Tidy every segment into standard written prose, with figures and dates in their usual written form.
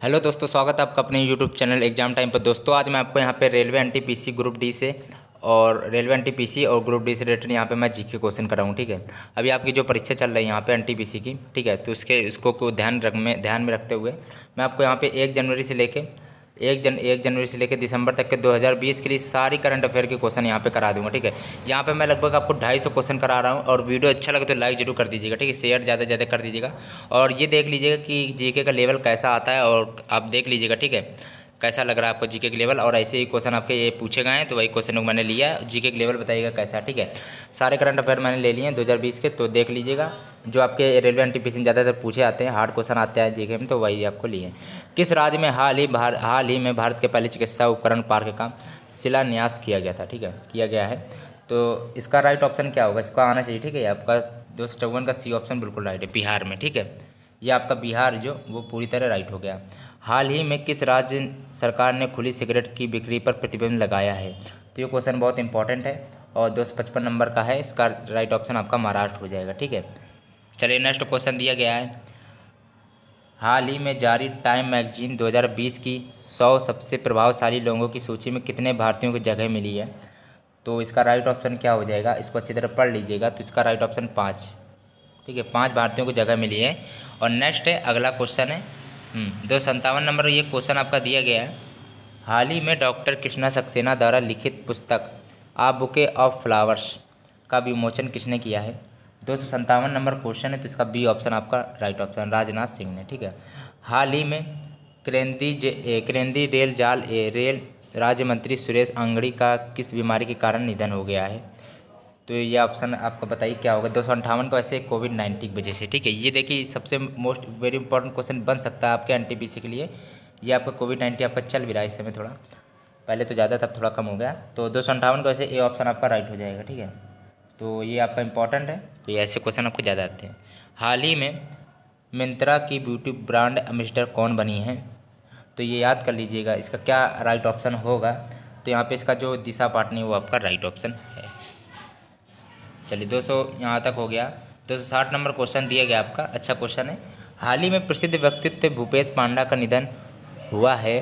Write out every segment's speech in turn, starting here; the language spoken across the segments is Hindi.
हेलो दोस्तों, स्वागत है आपका अपने यूट्यूब चैनल एग्जाम टाइम पर। दोस्तों आज मैं आपको यहाँ पे रेलवे एनटीपीसी ग्रुप डी से और रेलवे एनटीपीसी और ग्रुप डी से रिलेटेड यहाँ पे मैं जीके क्वेश्चन कराऊँ। ठीक है, अभी आपकी जो परीक्षा चल रही है यहाँ पे एनटीपीसी की, ठीक है, तो इसको को ध्यान में रखते हुए मैं आपको यहाँ पे 1 जनवरी से लेके दिसंबर तक के 2020 के लिए सारी करंट अफेयर के क्वेश्चन यहाँ पे करा दूंगा। ठीक है, यहाँ पे मैं लगभग आपको 250 क्वेश्चन करा रहा हूँ। और वीडियो अच्छा लगे तो लाइक जरूर कर दीजिएगा। ठीक है, शेयर ज़्यादा से ज़्यादा कर दीजिएगा। और ये देख लीजिएगा कि जीके का लेवल कैसा आता है, और आप देख लीजिएगा। ठीक है, कैसा लग रहा है आपको जीके के लेवल। और ऐसे ही क्वेश्चन आपके ये पूछे गए हैं, तो वही क्वेश्चन को मैंने लिया। जीके के लेवल बताइएगा कैसा। ठीक है, सारे करंट अफेयर मैंने ले लिए हैं 2020 के, तो देख लीजिएगा। जो आपके रेलवे एनटीपीसी में ज़्यादातर पूछे आते हैं, हार्ड क्वेश्चन आते हैं जीके में, तो वही आपको लिए। किस राज्य में हाल ही में भारत के पहले चिकित्सा उपकरण पार्क का शिलान्यास किया गया था। ठीक है, किया गया है। तो इसका राइट ऑप्शन क्या होगा, इसका आना चाहिए। ठीक है, आपका 254 का सी ऑप्शन बिल्कुल राइट है, बिहार में। ठीक है, ये आपका बिहार जो वो पूरी तरह राइट हो गया। हाल ही में किस राज्य सरकार ने खुली सिगरेट की बिक्री पर प्रतिबंध लगाया है। तो ये क्वेश्चन बहुत इंपॉर्टेंट है और 255 नंबर का है। इसका राइट ऑप्शन आपका महाराष्ट्र हो जाएगा। ठीक है, चलिए नेक्स्ट क्वेश्चन दिया गया है। हाल ही में जारी टाइम मैगजीन 2020 की 100 सबसे प्रभावशाली लोगों की सूची में कितने भारतीयों को जगह मिली है। तो इसका राइट ऑप्शन क्या हो जाएगा, इसको अच्छी तरह पढ़ लीजिएगा। तो इसका राइट ऑप्शन 5। ठीक है, 5 भारतीयों को जगह मिली है। और नेक्स्ट है, अगला क्वेश्चन है 257 नंबर। ये क्वेश्चन आपका दिया गया है। हाल ही में डॉक्टर कृष्णा सक्सेना द्वारा लिखित पुस्तक आ बुके ऑफ फ्लावर्स का विमोचन किसने किया है। 257 नंबर क्वेश्चन है, तो इसका बी ऑप्शन आपका राइट ऑप्शन, राजनाथ सिंह ने। ठीक है, हाल ही में केंद्रीय रेल राज्य मंत्री सुरेश अंगड़ी का किस बीमारी के कारण निधन हो गया है। तो ये ऑप्शन आपका बताइए क्या होगा। 258 को ऐसे कोविड-19 की वजह से। ठीक है, ये देखिए सबसे मोस्ट वेरी इंपॉर्टेंट क्वेश्चन बन सकता है आपके एनटीपीसी के लिए। ये आपका कोविड-19 आपका चल भी रहा है इस समय, थोड़ा पहले तो ज़्यादा था, थोड़ा कम हो गया। तो 258 को ऐसे ए ऑप्शन आपका राइट हो जाएगा। ठीक है, तो ये आपका इंपॉर्टेंट है, तो ये ऐसे क्वेश्चन आपको ज़्यादा आते हैं। हाल ही में मिंत्रा की ब्यूटी ब्रांड एम्बेसडर कौन बनी है। तो ये याद कर लीजिएगा, इसका क्या राइट ऑप्शन होगा। तो यहाँ पे इसका जो दिशा पाटनी वो आपका राइट ऑप्शन है। चलिए 200 यहाँ तक हो गया। 260 नंबर क्वेश्चन दिया गया आपका, अच्छा क्वेश्चन है। हाल ही में प्रसिद्ध व्यक्तित्व भूपेश पांडा का निधन हुआ है,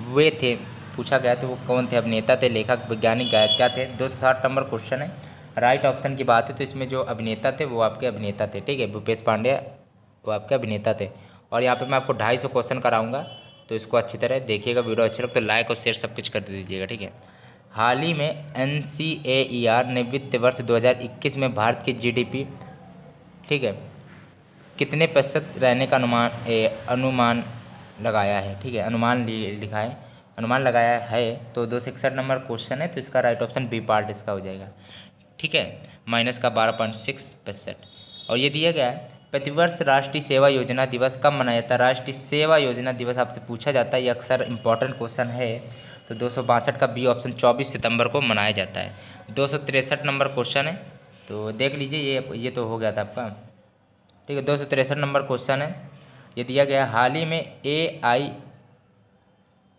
वे थे, पूछा गया तो वो कौन थे। अभिनेता थे, लेखक, वैज्ञानिक, गायक, क्या थे। 260 नंबर क्वेश्चन है। राइट ऑप्शन की बात है तो इसमें जो अभिनेता थे वो आपके अभिनेता थे। ठीक है, भूपेश पांड्या वो आपके अभिनेता थे। और यहाँ पे मैं आपको 250 क्वेश्चन कराऊंगा, तो इसको अच्छी तरह देखिएगा। वीडियो अच्छा लगे तो लाइक और शेयर सब कुछ कर दीजिएगा। ठीक है, हाल ही में NCAER ने वित्त वर्ष 2021 में भारत की GDP, ठीक है, कितने प्रतिशत रहने का अनुमान लगाया है। ठीक है, अनुमान लिखा है, अनुमान लगाया है। तो 261 नंबर क्वेश्चन है, तो इसका राइट ऑप्शन बी पार्ट इसका हो जाएगा। ठीक है, माइनस का 12.6%। और ये दिया गया है, प्रतिवर्ष राष्ट्रीय सेवा योजना दिवस कब मनाया जाता है। राष्ट्रीय सेवा योजना दिवस आपसे पूछा जाता है, ये अक्सर इंपॉर्टेंट क्वेश्चन है। तो 262 का बी ऑप्शन 24 सितंबर को मनाया जाता है। 263 नंबर क्वेश्चन है, तो देख लीजिए, ये तो हो गया था आपका। ठीक है, 263 नंबर क्वेश्चन है, ये दिया गया। हाल ही में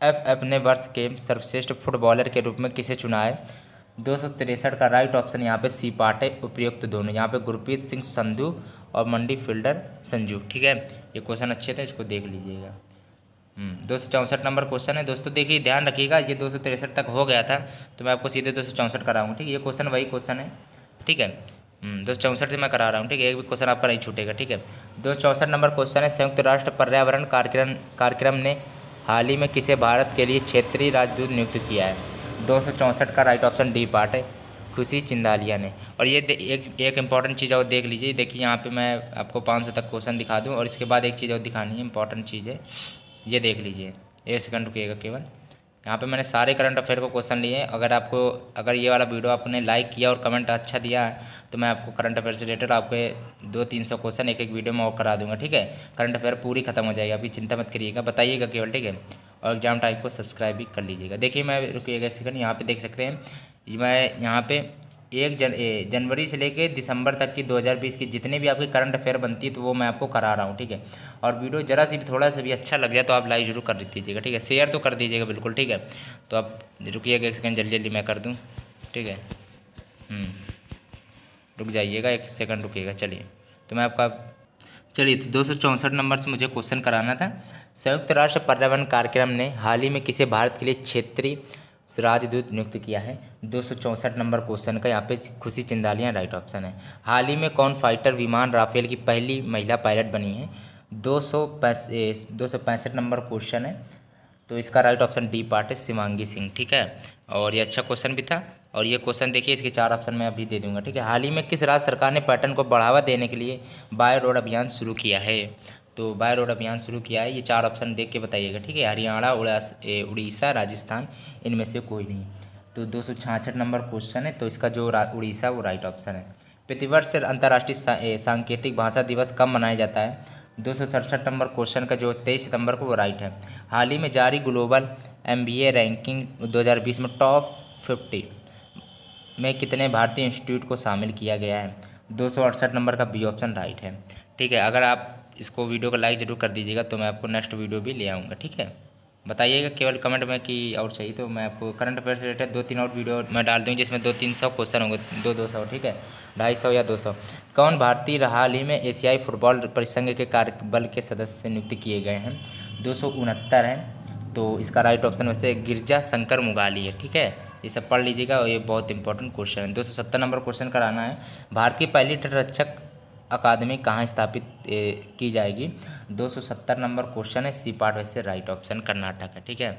AIFF ने वर्ष के सर्वश्रेष्ठ फुटबॉलर के रूप में किसे चुना है। 263 का राइट ऑप्शन यहाँ पे सी पार्ट है, उपयुक्त दोनों। यहाँ पे गुरप्रीत सिंह संधू और मंडी फील्डर संजू। ठीक है, ये क्वेश्चन अच्छे थे, इसको देख लीजिएगा। 264 नंबर क्वेश्चन है। दोस्तों देखिए, ध्यान रखिएगा, ये 263 तक हो गया था, तो मैं आपको सीधे 264 कराऊंगा। ठीक है, ये क्वेश्चन वही क्वेश्चन है। ठीक है, 264 से मैं करा रहा हूँ। ठीक है, एक भी क्वेश्चन आपका नहीं छूटेगा। ठीक है, 264 नंबर क्वेश्चन है। संयुक्त राष्ट्र पर्यावरण कार्यक्रम ने हाल ही में किसे भारत के लिए क्षेत्रीय राजदूत नियुक्त किया है। 264 का राइट ऑप्शन डी पार्ट है, खुशी चिंदालिया ने। और ये एक इंपॉर्टेंट चीज़ और देख लीजिए। देखिए यहाँ पे मैं आपको 500 तक क्वेश्चन दिखा दूँ, और इसके बाद एक चीज़ और दिखानी है, इंपॉर्टेंट चीज़ है, ये देख लीजिए। 1 सेकंड रुकिएगा केवल। यहाँ पे मैंने सारे करंट अफेयर को क्वेश्चन लिए हैं। अगर ये वाला वीडियो आपने लाइक किया और कमेंट अच्छा दिया है, तो मैं आपको करंट अफेयर से रिलेटेड आपके 200-300 क्वेश्चन एक वीडियो में और करा दूंगा। ठीक है, करंट अफेयर पूरी खत्म हो जाएगी, अभी चिंता मत करिएगा, बताइएगा केवल। ठीक है, और एग्जाम टाइम को सब्सक्राइब भी कर लीजिएगा। देखिए मैं रुकिएगा 1 सेकंड, यहाँ पे देख सकते हैं, मैं यहाँ पे 1 जनवरी से लेके दिसंबर तक की 2020 की जितने भी आपकी करंट अफेयर बनती है, तो वो मैं आपको करा रहा हूँ। ठीक है, और वीडियो जरा सी भी थोड़ा सा भी अच्छा लग जाए तो आप लाइक जरूर कर दीजिएगा। ठीक है, शेयर तो कर दीजिएगा बिल्कुल। ठीक है, तो आप रुकिएगा 1 सेकंड, जल्दी जल्दी मैं कर दूँ। ठीक है, रुक जाइएगा 1 सेकंड रुकिएगा। चलिए, तो मैं आपका चलिए, तो 264 नंबर से मुझे क्वेश्चन कराना था। संयुक्त राष्ट्र पर्यावरण कार्यक्रम ने हाल ही में किसे भारत के लिए क्षेत्रीय राजदूत नियुक्त किया है? 264 नंबर क्वेश्चन का यहाँ पे खुशी चिंदालिया राइट ऑप्शन है। हाल ही में कौन फाइटर विमान राफेल की पहली महिला पायलट बनी है? 265 नंबर क्वेश्चन है, तो इसका राइट ऑप्शन डी पार्ट है, शिवांगी सिंह। ठीक है, और ये अच्छा क्वेश्चन भी था। और ये क्वेश्चन देखिए, इसके 4 ऑप्शन मैं अभी दे दूंगा। ठीक है, हाल ही में किस राज्य सरकार ने पर्यटन को बढ़ावा देने के लिए बाय रोड अभियान शुरू किया है? तो बाय रोड अभियान शुरू किया है, ये 4 ऑप्शन देख के बताइएगा। ठीक है, हरियाणा, उड़ीसा, राजस्थान, इनमें से कोई नहीं। तो 266 नंबर क्वेश्चन है, तो इसका जो उड़ीसा वो राइट ऑप्शन है। प्रतिवर्ष अंतर्राष्ट्रीय सांकेतिक भाषा दिवस कब मनाया जाता है? 267 नंबर क्वेश्चन का जो 23 सितंबर को वो राइट है। हाल ही में जारी ग्लोबल MBA रैंकिंग 2020 में टॉप 50 में कितने भारतीय इंस्टीट्यूट को शामिल किया गया है? 268 नंबर का बी ऑप्शन राइट है। ठीक है, अगर आप इसको वीडियो को लाइक जरूर कर दीजिएगा तो मैं आपको नेक्स्ट वीडियो भी ले आऊँगा। ठीक है, बताइएगा केवल कमेंट में कि और चाहिए तो मैं आपको करंट अफेयर से रिलेटेड 2-3 और वीडियो मैं डाल दूँगी, जिसमें 200-300 क्वेश्चन होंगे, 200-200। ठीक है, 250 या 200। कौन भारतीय हाल ही में एशियाई फुटबॉल परिसंघ के कार्यबल के सदस्य नियुक्त किए गए हैं? 269 हैं, तो इसका राइट ऑप्शन वैसे गिरजा शंकर मुगाली है। ठीक है, ये सब पढ़ लीजिएगा और ये बहुत इंपॉर्टेंट क्वेश्चन है। 270 नंबर क्वेश्चन कराना है। भारत की पहली तटरक्षक अकादमी कहाँ स्थापित की जाएगी? 270 नंबर क्वेश्चन है, सी पार्ट वैसे राइट ऑप्शन कर्नाटक है। ठीक है,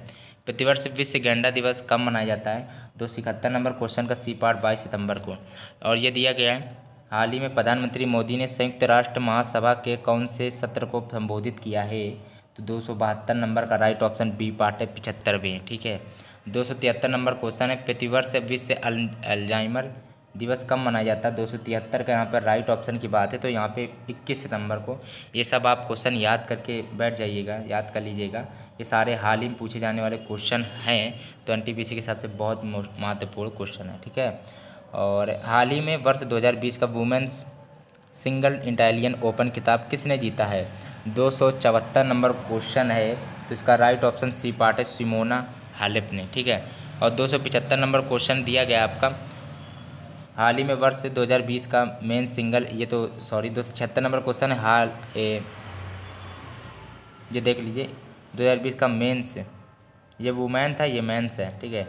प्रतिवर्ष विश्व गैंडा दिवस कब मनाया जाता है? 271 नंबर क्वेश्चन का सी पार्ट 22 सितंबर को। और ये दिया गया है, हाल ही में प्रधानमंत्री मोदी ने संयुक्त राष्ट्र महासभा के कौन से सत्र को संबोधित किया है? तो 272 नंबर का राइट ऑप्शन बी पार्ट है, 75वें। ठीक है, 273 नंबर क्वेश्चन है, प्रतिवर्ष विश्व अल्जाइमर दिवस कब मनाया जाता है? 273 का यहाँ पर राइट ऑप्शन की बात है, तो यहाँ पे 21 सितंबर को। ये सब आप क्वेश्चन याद करके बैठ जाइएगा, याद कर लीजिएगा। ये सारे हाल ही में पूछे जाने वाले क्वेश्चन हैं, तो NTPC के हिसाब से बहुत महत्वपूर्ण क्वेश्चन है। ठीक है, और हाल ही में वर्ष 2020 का वुमेन्स सिंगल इटालियन ओपन खिताब किसने जीता है? 274 नंबर क्वेश्चन है, तो इसका राइट ऑप्शन सी पार्ट है, सिमोना हालेप ने। ठीक है, और 275 नंबर क्वेश्चन दिया गया आपका, हाल ही में वर्ष 2020 का मेन सिंगल, ये तो सॉरी 276 नंबर क्वेश्चन है। ये देख लीजिए, 2020 का मेंस, ये वुमेन था, ये मेंस है। ठीक है,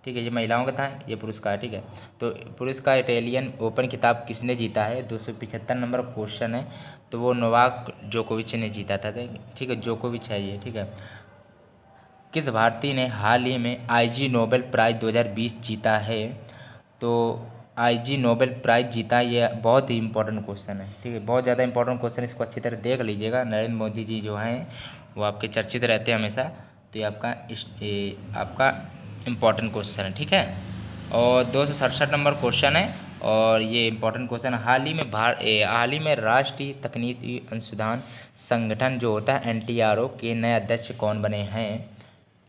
ठीक है, ये महिलाओं का था, ये पुरुष का है। ठीक है, तो पुरुष का इटालियन ओपन खिताब किसने जीता है? 275 नंबर क्वेश्चन है, तो वो नोवाक जोकोविच ने जीता था। ठीक है, जोकोविच है ये। ठीक है, किस भारतीय ने हाल ही में IG नोबेल प्राइज़ 2020 जीता है? तो IG नोबेल प्राइज़ जीता, ये बहुत ही इंपॉर्टेंट क्वेश्चन है। ठीक है, बहुत ज़्यादा इंपॉर्टेंट क्वेश्चन, इसको अच्छी तरह देख लीजिएगा। नरेंद्र मोदी जी जो हैं वो आपके चर्चित रहते हैं हमेशा, तो ये आपका इम्पॉर्टेंट क्वेश्चन है। ठीक है, और 267 नंबर क्वेश्चन है, और ये इंपॉर्टेंट क्वेश्चन है। हाल ही में राष्ट्रीय तकनीकी अनुसंधान संगठन जो होता है NTRO के नए अध्यक्ष कौन बने हैं?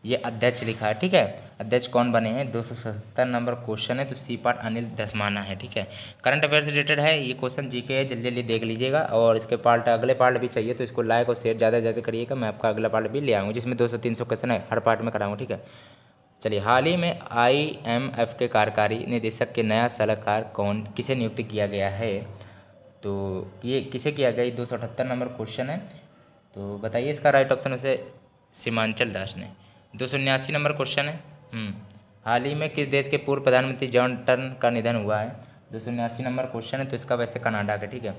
ये अध्यक्ष लिखा है। ठीक है, अध्यक्ष कौन बने हैं? 270 नंबर क्वेश्चन है, तो सी पार्ट अनिल दसमाना है। ठीक है, करंट अफेयर से रिलेटेड है ये क्वेश्चन, GK है, जल्दी जल्दी देख लीजिएगा। और इसके अगले पार्ट भी चाहिए तो इसको लाइक और शेयर ज़्यादा से ज़्यादा करिएगा। मैं आपका अगला पार्ट भी ले आऊँगा, जिसमें 200-300 क्वेश्चन है, हर पार्ट में कराऊँगा। ठीक है, चलिए, हाल ही में IMF के कार्यकारी निदेशक के नया सलाहकार किसे नियुक्त किया गया है? तो ये किसे किया गया? 278 नंबर क्वेश्चन है, तो बताइए इसका राइट ऑप्शन वैसे सीमांचल दास ने। 279 नंबर क्वेश्चन है, हाल ही में किस देश के पूर्व प्रधानमंत्री जॉन टर्न का निधन हुआ है? 279 नंबर क्वेश्चन है, तो इसका वैसे कनाडा का। ठीक है,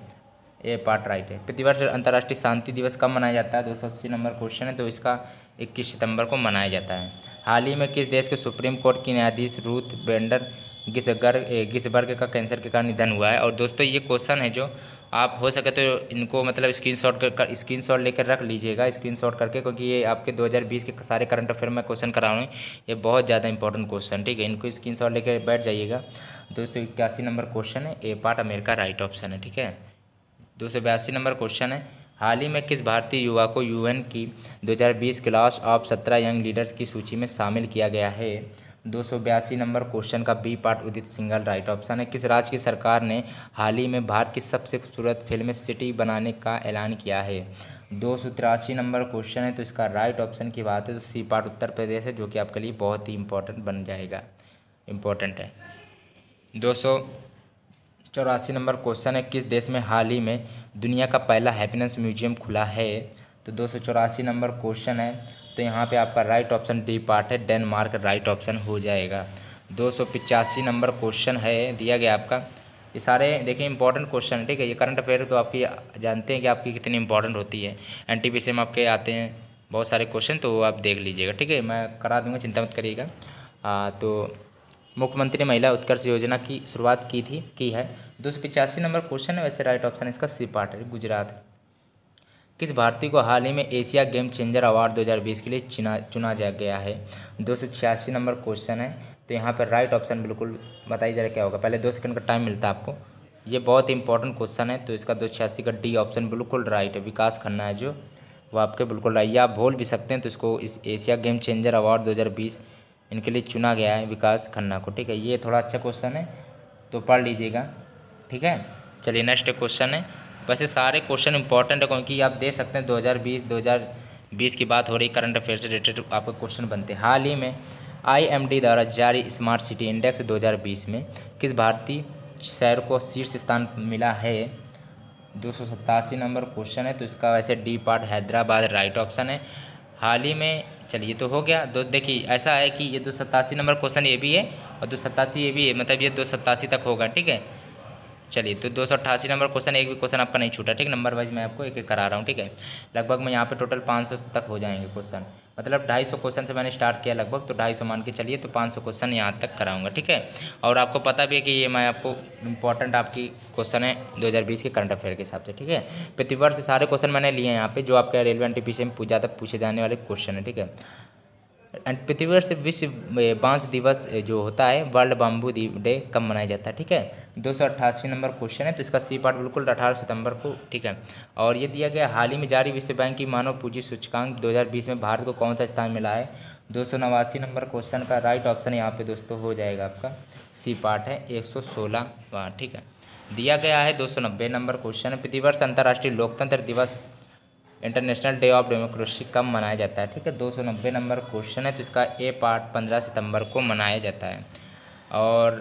ये पार्ट राइट है। प्रतिवर्ष अंतर्राष्ट्रीय शांति दिवस कब मनाया जाता है? 280 नंबर क्वेश्चन है, तो इसका 21 सितंबर को मनाया जाता है। हाल ही में किस देश के सुप्रीम कोर्ट की न्यायाधीश रूथ बेंडर गिसबर्ग का कैंसर के कारण निधन हुआ है? और दोस्तों ये क्वेश्चन है जो आप हो सके तो इनको मतलब स्क्रीनशॉट लेकर रख लीजिएगा, स्क्रीनशॉट करके, क्योंकि ये आपके 2020 के सारे करंट अफेयर में क्वेश्चन करा रहा हूँ। ये बहुत ज़्यादा इंपॉर्टेंट क्वेश्चन। ठीक है, इनको स्क्रीनशॉट लेकर बैठ जाइएगा। 281 नंबर क्वेश्चन है, ए पार्ट अमेरिका राइट ऑप्शन है। ठीक है, 282 नंबर क्वेश्चन है, हाल ही में किस भारतीय युवा को UN की 2020 क्लास ऑफ 17 यंग लीडर्स की सूची में शामिल किया गया है? 282 नंबर क्वेश्चन का बी पार्ट उदित सिंघल राइट ऑप्शन है। किस राज्य की सरकार ने हाल ही में भारत की सबसे खूबसूरत फिल्म सिटी बनाने का ऐलान किया है? 283 नंबर क्वेश्चन है, तो इसका राइट ऑप्शन की बात है, तो सी पार्ट उत्तर प्रदेश है, जो कि आपके लिए बहुत ही इंपॉर्टेंट बन जाएगा, इम्पोर्टेंट है। 84 नंबर क्वेश्चन है, किस देश में हाल ही में दुनिया का पहला हैप्पीनेस म्यूजियम खुला है? तो 284 नंबर क्वेश्चन है, तो यहाँ पे आपका राइट ऑप्शन डी पार्ट है, डेनमार्क राइट ऑप्शन हो जाएगा। 285 नंबर क्वेश्चन है दिया गया आपका। ये सारे देखिए इंपॉर्टेंट क्वेश्चन है, ठीक है। ये करंट अफेयर तो आपकी जानते हैं कि आपकी कितनी इंपॉर्टेंट होती है। एनटीपीसी में आपके आते हैं बहुत सारे क्वेश्चन, तो वो आप देख लीजिएगा, ठीक है। मैं करा दूँगा, चिंता मत करिएगा। तो मुख्यमंत्री महिला उत्कर्ष योजना की शुरुआत की है। 285 नंबर क्वेश्चन है, वैसे राइट ऑप्शन इसका सी पार्ट है, गुजरात। किस भारतीय को हाल ही में एशिया गेम चेंजर अवार्ड 2020 के लिए चुना जा गया है? 286 नंबर क्वेश्चन है, तो यहाँ पर राइट ऑप्शन बिल्कुल बताइए जरा क्या होगा। पहले 2 सेकंड का टाइम मिलता है आपको, ये बहुत इंपॉर्टेंट क्वेश्चन है। तो इसका 286 का डी ऑप्शन बिल्कुल राइट है। विकास खन्ना है जो, वो आपके बिल्कुल राइट। या आप भूल भी सकते हैं, तो इसको इस एशिया गेम चेंजर अवार्ड 2020 इनके लिए चुना गया है, विकास खन्ना को, ठीक है। ये थोड़ा अच्छा क्वेश्चन है, तो पढ़ लीजिएगा, ठीक है। चलिए नेक्स्ट क्वेश्चन है। वैसे सारे क्वेश्चन इंपॉर्टेंट है, क्योंकि आप देख सकते हैं 2020 की बात हो रही, करंट अफेयर से रिलेटेड आपके क्वेश्चन बनते हैं। हाल ही में IMD द्वारा जारी स्मार्ट सिटी इंडेक्स 2020 में किस भारतीय शहर को शीर्ष स्थान मिला है? 287 नंबर क्वेश्चन है, तो इसका वैसे D part Hyderabad right option है। हाल ही में, चलिए तो हो गया। देखिए ऐसा है कि ये 287 नंबर क्वेश्चन ये भी है और 287 ये भी है, मतलब ये 287 तक होगा, ठीक है। चलिए तो 288 नंबर क्वेश्चन, एक भी क्वेश्चन आपका नहीं छूटा, ठीक। नंबर वाइज मैं आपको एक एक करा रहा हूँ, ठीक है। लगभग मैं यहाँ पे टोटल 500 तक हो जाएंगे क्वेश्चन, मतलब 250 क्वेश्चन से मैंने स्टार्ट किया लगभग, तो 250 मान के चलिए, तो 500 क्वेश्चन यहाँ तक कराऊंगा, ठीक है। और आपको पता भी है कि ये मैं आपको इंपॉर्टेंट आपकी क्वेश्चन है 2020 के करंट अफेयर के हिसाब से, ठीक है। प्रतिवर्ष से सारे क्वेश्चन मैंने लिए हैं यहाँ पे, जो आपके रेलवे एनटीपीसी में ज़्यादा पूछे जाने वाले क्वेश्चन है, ठीक है। प्रतिवर्ष विश्व बांस दिवस जो होता है, वर्ल्ड बाम्बू डे, कब मनाया जाता है, ठीक है। 288 नंबर क्वेश्चन है, तो इसका सी पार्ट बिल्कुल 18 सितंबर को, ठीक है। और ये दिया गया, हाल ही में जारी विश्व बैंक की मानव पूंजी सूचकांक 2020 में भारत को कौन सा स्थान मिला है? 289 नंबर क्वेश्चन का राइट ऑप्शन यहाँ पे दोस्तों हो जाएगा आपका सी पार्ट है, 116वां, ठीक है। दिया गया है 290 नंबर क्वेश्चन है, प्रतिवर्ष अंतर्राष्ट्रीय लोकतंत्र दिवस, इंटरनेशनल डे ऑफ डेमोक्रेसी कब मनाया जाता है, ठीक है। 290 नंबर क्वेश्चन है, तो इसका ए पार्ट 15 सितंबर को मनाया जाता है। और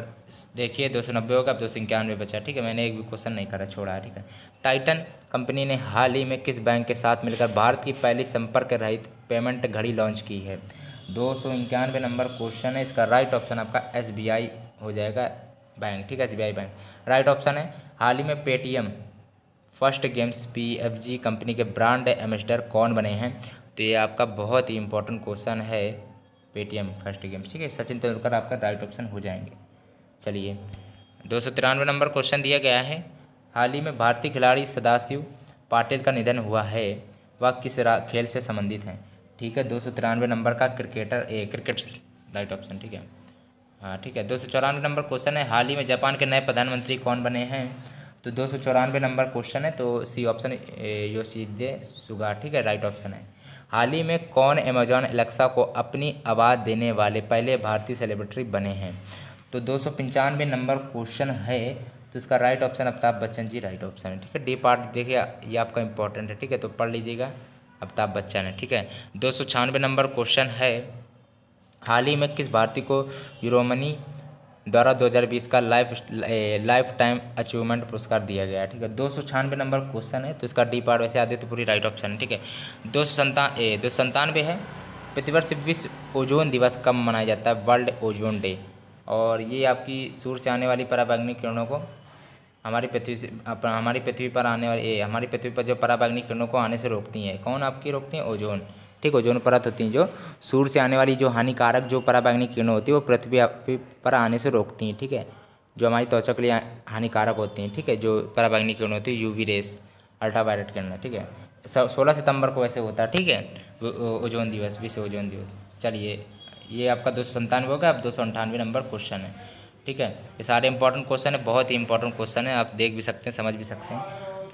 देखिए 290 होगा, अब 291 बचा, ठीक है। मैंने एक भी क्वेश्चन नहीं करा, छोड़ा है, ठीक है। टाइटन कंपनी ने हाल ही में किस बैंक के साथ मिलकर भारत की पहली संपर्क रहित पेमेंट घड़ी लॉन्च की है? 291 नंबर क्वेश्चन है, इसका राइट ऑप्शन आपका SBI हो जाएगा बैंक, ठीक है। SBI बैंक राइट ऑप्शन है। हाल ही में Paytm first games PFG company के ब्रांड एम्बेसडर कौन बने हैं? तो ये आपका बहुत ही इंपॉर्टेंट क्वेश्चन है, पेटीएम फर्स्ट गेम्स, ठीक है। सचिन तेंदुलकर आपका राइट ऑप्शन हो जाएंगे। चलिए 293 नंबर क्वेश्चन दिया गया है, हाल ही में भारतीय खिलाड़ी सदाशिव पाटिल का निधन हुआ है, वह किस खेल से संबंधित हैं? ठीक है, 293 नंबर का क्रिकेट राइट ऑप्शन, ठीक है। हाँ ठीक है। 294 नंबर क्वेश्चन है, हाल ही में जापान के नए प्रधानमंत्री कौन बने हैं? तो 294 नंबर क्वेश्चन है, तो सी ऑप्शन योशिहिदे सुगा, ठीक है, राइट ऑप्शन है। हाल ही में कौन अमेजॉन एलेक्सा को अपनी आवाज़ देने वाले पहले भारतीय सेलिब्रिटी बने हैं? तो 295 नंबर क्वेश्चन है, तो इसका right option Amitabh Bachchan ji right option है, ठीक है। डी पार्ट देखिए ये आपका इंपॉर्टेंट है, ठीक है, तो पढ़ लीजिएगा, अमिताभ बच्चन है, ठीक है। 296 नंबर क्वेश्चन है, हाल ही में किस भारतीय को यूरोमनी द्वारा 2020 का लाइफ टाइम अचीवमेंट पुरस्कार दिया गया है, ठीक है। 296 नंबर क्वेश्चन है, तो इसका डी पार्ट वैसे आदित्यपुरी राइट ऑप्शन है, ठीक है। 297 है, प्रतिवर्ष विश्व ओजोन दिवस कब मनाया जाता है? World ozone day. और ये आपकी सूर्य से आने वाली पराबैंगनी किरणों को हमारी पृथ्वी पर जो पराबैंगनी किरणों को आने से रोकती हैं, कौन आपकी रोकती हैं? ओजोन, ठीक। ओजोन परत होती हैं जो सूर्य से आने वाली जो हानिकारक जो पराबैंगनी किरणें होती है, वो पृथ्वी पर आने से रोकती हैं, ठीक है, जो हमारी त्वचा के लिए हानिकारक होती हैं, ठीक है, जो पराबैंगनी किरण होती है, UV रेस, अल्ट्रावायलेट किरण, ठीक है। 16 सितंबर को वैसे होता है, ठीक है, ओजोन दिवस, विश्व ओजोन दिवस। चलिए ये आपका 297 होगा, अब 298 नंबर क्वेश्चन है, ठीक है। ये सारे इंपॉर्टेंट क्वेश्चन है, बहुत ही इंपॉर्टेंट क्वेश्चन है, आप देख भी सकते हैं, समझ भी सकते हैं।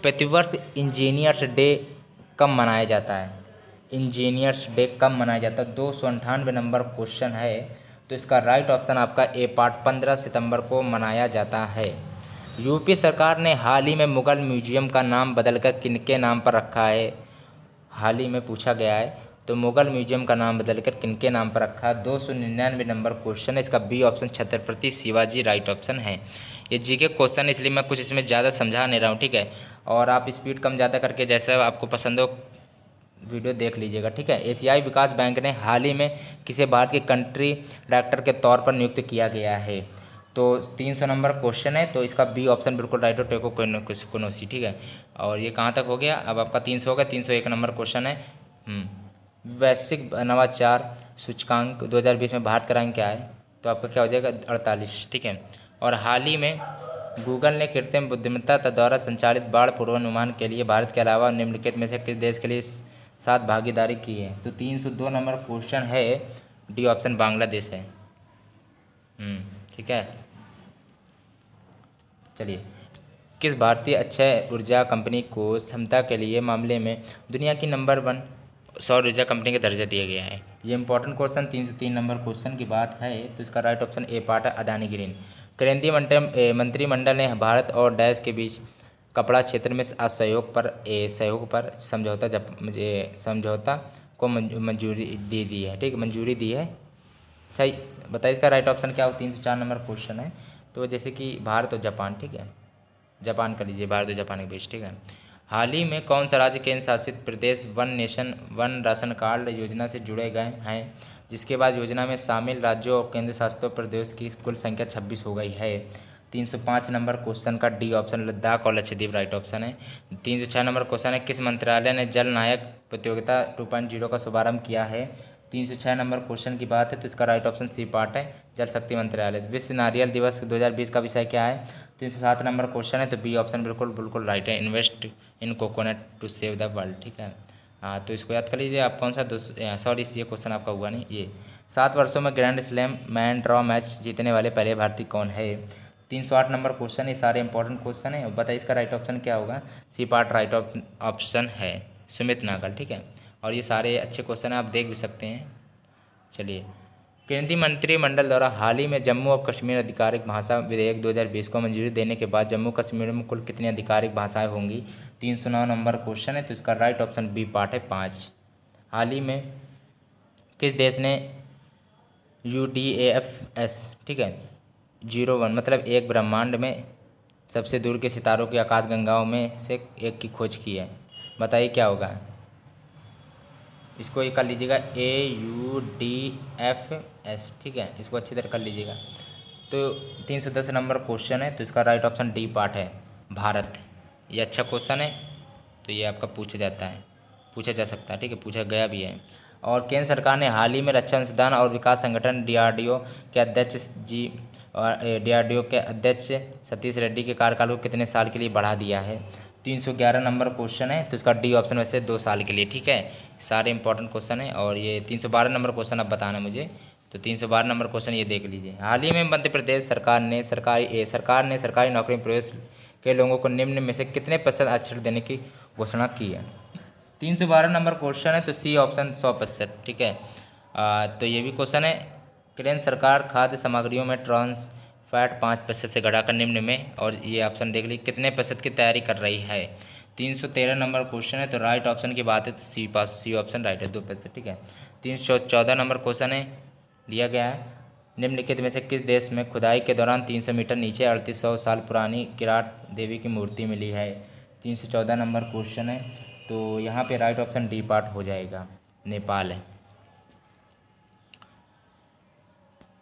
प्रतिवर्ष इंजीनियर्स डे कब मनाया जाता है? इंजीनियर्स डे कब मनाया जाता है? 298 नंबर क्वेश्चन है, तो इसका राइट ऑप्शन आपका ए पार्ट 15 सितंबर को मनाया जाता है। यूपी सरकार ने हाल ही में मुगल म्यूजियम का नाम बदलकर किनके नाम पर रखा है? हाल ही में पूछा गया है, तो मुगल म्यूजियम का नाम बदलकर किनके नाम पर रखा? 299 नंबर क्वेश्चन है, इसका B option Chhatrapati Shivaji right option है। ये जीके क्वेश्चन, इसलिए मैं कुछ इसमें ज़्यादा समझा नहीं रहा हूँ, ठीक है। और आप स्पीड कम ज़्यादा करके जैसा आपको पसंद हो वीडियो देख लीजिएगा, ठीक है। एशियाई विकास बैंक ने हाल ही में किसे भारत के कंट्री डायरेक्टर के तौर पर नियुक्त किया गया है? तो 300 नंबर क्वेश्चन है, तो इसका बी ऑप्शन बिल्कुल राइट हो, टेको कोनोसी, ठीक है। और ये कहाँ तक हो गया? अब आपका 300 हो गया। 301 नंबर क्वेश्चन है। वैश्विक नवाचार सूचकांक 2020 में भारत का रैंक क्या है? तो आपका क्या हो जाएगा? 48, ठीक है। और हाल ही में गूगल ने कृत्रिम बुद्धिमत्ता द्वारा संचालित बाढ़ पूर्वानुमान के लिए भारत के अलावा निम्नलिखित में से किस देश के लिए साथ भागीदारी की है? तो 302 नंबर क्वेश्चन है, डी ऑप्शन बांग्लादेश है। ठीक है। चलिए, किस भारतीय अक्षय ऊर्जा कंपनी को क्षमता के लिए मामले में दुनिया की नंबर 1 सौर ऊर्जा कंपनी का दर्जा दिया गया है? ये इंपॉर्टेंट क्वेश्चन 303 नंबर क्वेश्चन की बात है, तो इसका राइट ऑप्शन ए पार्ट है, अदानी ग्रीन। केंद्रीय मंत्रिमंडल ने भारत और डैश के बीच कपड़ा क्षेत्र में सहयोग पर समझौता को मंजूरी दे दी है, ठीक, मंजूरी दी है। सही बताइए, इसका राइट ऑप्शन क्या हो? 304 नंबर क्वेश्चन है। तो जैसे कि भारत और जापान, ठीक है, जापान कर लीजिए, भारत और जापान के बीच, ठीक है। हाल ही में कौन सा राज्य केंद्र शासित प्रदेश one nation one ration card योजना से जुड़े गए हैं, जिसके बाद योजना में शामिल राज्यों और केंद्र शासित प्रदेश की कुल संख्या 26 हो गई है? 305 नंबर क्वेश्चन का डी ऑप्शन लद्दाख और लक्षद्वीप राइट ऑप्शन है। 306 नंबर क्वेश्चन है, किस मंत्रालय ने जल नायक प्रतियोगिता 2.0 का शुभारंभ किया है? 306 नंबर क्वेश्चन की बात है, तो इसका राइट ऑप्शन सी पार्ट है, जल शक्ति मंत्रालय। विश्व नारियल दिवस 2020 का विषय क्या है? 307 नंबर क्वेश्चन है, तो बी ऑप्शन बिल्कुल राइट है, invest in coconut to save the world, ठीक है। हाँ, तो इसको याद कर लीजिए आप। कौन सा सॉरी, ये क्वेश्चन आपका हुआ नहीं। ये 7 वर्षों में grand slam man draw match जीतने वाले पहले भारतीय कौन है? 308 नंबर क्वेश्चन, ये सारे इंपॉर्टेंट क्वेश्चन है। बताइए इसका राइट ऑप्शन क्या होगा? सी पार्ट राइट ऑप्शन है, सुमित नागल, ठीक है। और ये सारे अच्छे क्वेश्चन आप देख भी सकते हैं। चलिए, केंद्रीय मंत्रिमंडल द्वारा हाल ही में जम्मू और कश्मीर आधिकारिक भाषा विधेयक 2020 को मंजूरी देने के बाद जम्मू कश्मीर में कुल कितनी आधिकारिक भाषाएं होंगी? 309 नंबर क्वेश्चन है, तो इसका राइट ऑप्शन बी पार्ट है, 5। हाल ही में किस देश ने UDAFS, ठीक है, 01 मतलब एक ब्रह्मांड में सबसे दूर के सितारों की आकाशगंगाओं में से एक की खोज की है? बताइए क्या होगा? इसको ये कर लीजिएगा, AUDFS, ठीक है, इसको अच्छी तरह कर लीजिएगा। तो 310 नंबर क्वेश्चन है, तो इसका राइट ऑप्शन डी पार्ट है, भारत। ये अच्छा क्वेश्चन है, तो ये आपका पूछा जा सकता है, ठीक है, पूछा गया भी है। और केंद्र सरकार ने हाल ही में रक्षा अनुसंधान और विकास संगठन DRDO के अध्यक्ष सतीश रेड्डी के कार्यकाल को कितने साल के लिए बढ़ा दिया है? 311 नंबर क्वेश्चन है, तो इसका डी ऑप्शन वैसे 2 साल के लिए, ठीक है। सारे इंपॉर्टेंट क्वेश्चन है। और ये 312 नंबर क्वेश्चन अब बताना मुझे, तो 312 नंबर क्वेश्चन ये देख लीजिए। हाल ही में मध्य प्रदेश सरकार ने सरकारी नौकरी में प्रवेश के लोगों को निम्न में से कितने % आरक्षण देने की घोषणा की है? 312 नंबर क्वेश्चन है, तो सी ऑप्शन 100%, ठीक है। तो ये भी क्वेश्चन है, केंद्र सरकार खाद्य सामग्रियों में ट्रांस फैट 5% से घटाकर निम्न में, और ये ऑप्शन देख लीजिए कितने % की तैयारी कर रही है? 313 नंबर क्वेश्चन है, तो राइट ऑप्शन की बात है, तो सी ऑप्शन राइट है, 2%, ठीक है। 314 नंबर क्वेश्चन है, दिया गया है, निम्नलिखित में से किस देश में खुदाई के दौरान 300 मीटर नीचे 3800 साल पुरानी किराट देवी की मूर्ति मिली है? 314 नंबर क्वेश्चन है, तो यहाँ पे राइट ऑप्शन डी पार्ट हो जाएगा, नेपाल है।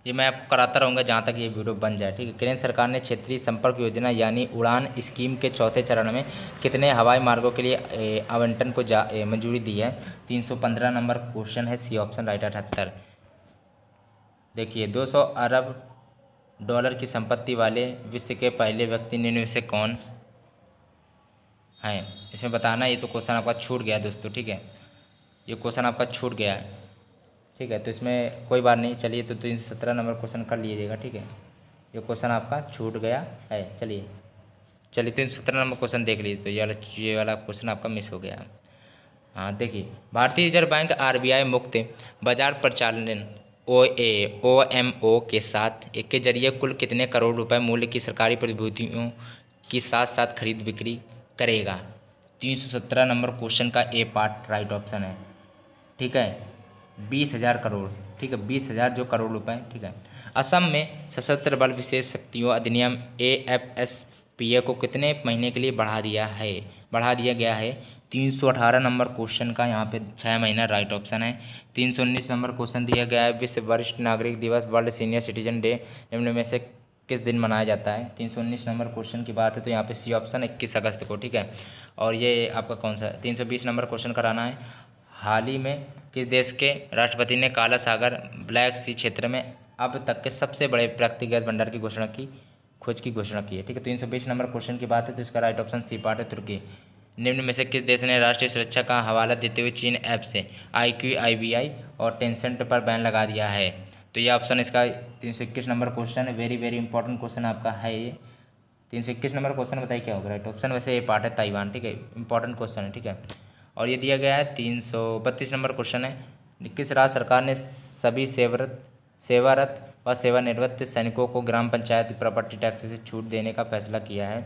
ये मैं आपको कराता रहूँगा जहाँ तक ये वीडियो बन जाए, ठीक है। केंद्र सरकार ने क्षेत्रीय संपर्क योजना यानी उड़ान स्कीम के चौथे चरण में कितने हवाई मार्गों के लिए आवंटन को मंजूरी दी है? 315 नंबर क्वेश्चन है, सी ऑप्शन राइट, 78। देखिए, 200 अरब डॉलर की संपत्ति वाले विश्व के पहले व्यक्ति निम्न में से कौन हैं? इसमें बताना, ये तो क्वेश्चन आपका छूट गया दोस्तों, ठीक है, ये क्वेश्चन आपका छूट गया है, ठीक है। तो इसमें कोई बात नहीं, चलिए, तो 317 नंबर क्वेश्चन कर लीजिएगा, ठीक है, ये क्वेश्चन आपका छूट गया है। चलिए 317 नंबर क्वेश्चन देख लीजिए, तो ये वाला क्वेश्चन आपका मिस हो गया। हाँ, देखिए, भारतीय रिजर्व बैंक RBI मुक्त बाजार प्रचालन OMO के साथ के जरिए कुल कितने करोड़ रुपए मूल्य की सरकारी प्रतिभूतियों की साथ साथ खरीद बिक्री करेगा? 317 नंबर क्वेश्चन का ए पार्ट राइट ऑप्शन है, ठीक है, 20,000 करोड़, ठीक है, 20,000 जो करोड़ रुपए, ठीक है। असम में सशस्त्र बल विशेष शक्तियों अधिनियम AFSPA को कितने महीने के लिए बढ़ा दिया गया है। 318 नंबर क्वेश्चन का यहाँ पे 6 महीना राइट ऑप्शन है। 319 नंबर क्वेश्चन दिया गया है, विश्व वरिष्ठ नागरिक दिवस वर्ल्ड सीनियर सिटीजन डे निम्न में से किस दिन मनाया जाता है। 319 नंबर क्वेश्चन की बात है तो यहाँ पे सी ऑप्शन 21 अगस्त को, ठीक है। और ये आपका कौन सा 320 नंबर क्वेश्चन कराना है, हाल ही में किस देश के राष्ट्रपति ने काला सागर ब्लैक सी क्षेत्र में अब तक के सबसे बड़े प्राकृतिक गैस भंडार की खोज की घोषणा की है, ठीक है। 320 नंबर क्वेश्चन की बात है तो इसका राइट ऑप्शन सी पार्ट है, तुर्की। निम्न में से किस देश ने राष्ट्रीय सुरक्षा का हवाला देते हुए चीन ऐप से IQIVI और टेंसेंट पर बैन लगा दिया है। तो ये ऑप्शन इसका 321 नंबर क्वेश्चन है, वेरी वेरी इंपॉर्टेंट क्वेश्चन आपका है ये। 321 नंबर क्वेश्चन बताइए क्या होगा राइट ऑप्शन। वैसे ये पार्ट है ताइवान, ठीक है, इंपॉर्टेंट क्वेश्चन है, ठीक है। और ये दिया गया है 332 नंबर क्वेश्चन है, किस राज्य सरकार ने सभी सेवारत व सेवानिवृत्त सैनिकों को ग्राम पंचायत प्रॉपर्टी टैक्स से छूट देने का फैसला किया है।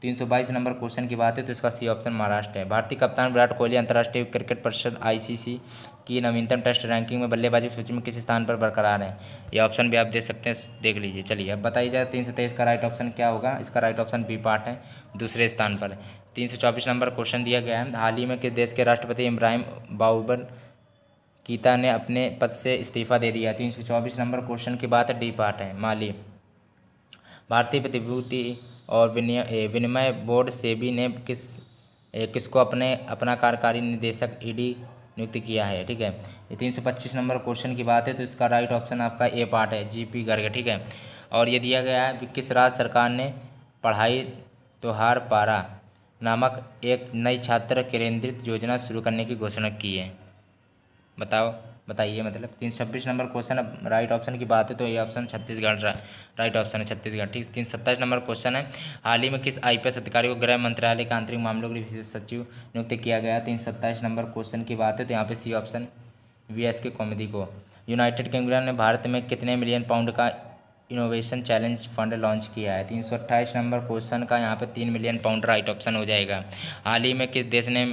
322 नंबर क्वेश्चन की बात है तो इसका सी ऑप्शन महाराष्ट्र है। भारतीय कप्तान विराट कोहली अंतर्राष्ट्रीय क्रिकेट परिषद ICC की नवीनतम टेस्ट रैंकिंग में बल्लेबाजी सूची में किस स्थान पर बरकरार है। ये ऑप्शन भी आप देख सकते हैं, देख लीजिए। चलिए अब बताइए जाए 323 का राइट ऑप्शन क्या होगा। इसका राइट ऑप्शन बी पार्ट है, दूसरे स्थान पर। 324 नंबर क्वेश्चन दिया गया है, हाल ही में किस देश के राष्ट्रपति इब्राहिम बाउबल कीता ने अपने पद से इस्तीफा दे दिया। 324 नंबर क्वेश्चन की बात है, डी पार्ट है, माली। भारतीय प्रतिभूति और विनिमय बोर्ड सेबी ने किसको अपना कार्यकारी निदेशक ED नियुक्त किया है, ठीक है। ये 325 नंबर क्वेश्चन की बात है तो इसका राइट ऑप्शन आपका ए पार्ट है, GP गर्ग, ठीक है। और ये दिया गया है, किस राज्य सरकार ने पढ़ाई त्योहार पारा नामक एक नई छात्र केंद्रित योजना शुरू करने की घोषणा की है। बताइए मतलब। 326 नंबर क्वेश्चन, अब राइट ऑप्शन की बात है तो ये ऑप्शन छत्तीसगढ़ राइट ऑप्शन है, छत्तीसगढ़, ठीक। 327 नंबर क्वेश्चन है, हाल ही में किस IPS अधिकारी को गृह मंत्रालय का आंतरिक मामलों के विशेष सचिव नियुक्त किया गया। 327 नंबर क्वेश्चन की बात है तो यहाँ पे सी ऑप्शन VSK कॉमेडी को। यूनाइटेड किंगडम ने भारत में कितने मिलियन पाउंड का इनोवेशन चैलेंज फंड लॉन्च किया है। 328 नंबर क्वेश्चन का यहाँ पे 3 मिलियन पाउंड राइट ऑप्शन हो जाएगा। हाल ही में किस देश ने